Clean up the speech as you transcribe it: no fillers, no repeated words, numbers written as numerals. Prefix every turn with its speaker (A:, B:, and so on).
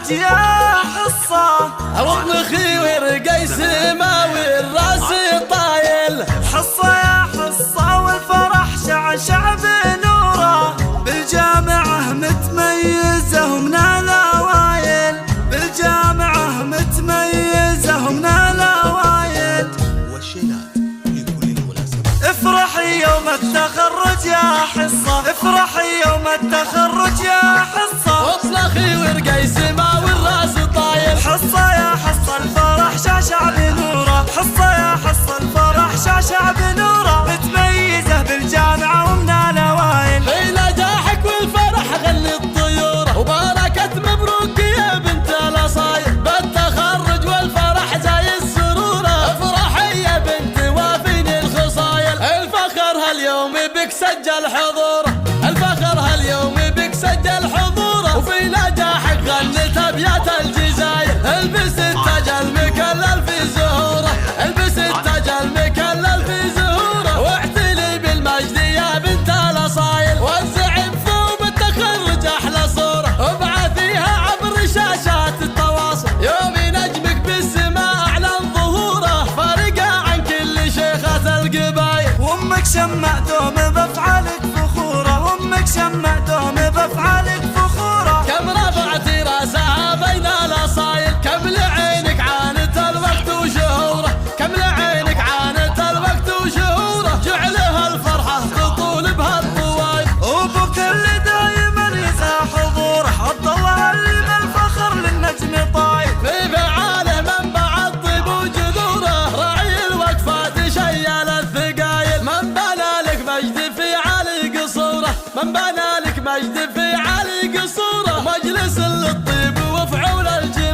A: التخرج يا حصة،
B: الوطن خير قيس ماوي الراس طايل.
A: حصة يا حصة والفرح شعشع بنوره، بالجامعة متميزة ومن الأوائل، بالجامعة متميزة ومن الأوائل.
C: والشيلات لكل المناسبات.
A: افرحي يوم التخرج يا حصة، افرحي يوم التخرج يا حصة،
B: وطن خير قيس ماوي الراس طايل.
A: حصة يا حصة الفرح شعشع بنوره، حصة يا حصة الفرح شعشع بنوره، متميزة بالجامعة ومن الأوائل.
B: في نجاحك والفرح غني الطيور، وبركة مبروك يا بنت الأصايل، بالتخرج والفرح زي السرورة. افرحي يا بنت وافيني الخصايل، الفخر هاليوم بك سجل حضوره، الفخر هاليوم بك سجل حضوره. وفي نجاحك غنت أبيات الجزاير، البس التاج المكلل في زهوره، البس التاج المكلل في زهوره. واعتلي بالمجد يا بنت الأصايل، وزعي بثوب التخرج أحلى صورة، وابعثيها عبر شاشات التواصل. يوم نجمك بالسماء أعلن ظهوره، فارقة عن كل شيخات القبايل.
A: وامك شمع دوم بافعالك فخوره، وامك شمع دوم بافعالك فخوره.
B: كم رفعتي راسها بين الأصايل، كم لعينك عانت الوقت وشهوره، كم لعينك عانت الوقت وشهوره. جعلها الفرحة تطول بها الطوايل،
A: وابوك اللي دايما يسعى حضوره، الضوء اللي بالفخر للنجم طايل.
B: في فعاله منبع الطيب وجذوره، راعي الوقفات شيال الثقايل. من بنى لك مجد في عالي قصوره، من بنى لك مجد في عالي قصوره. مجلس للطيب وفعول الجيل،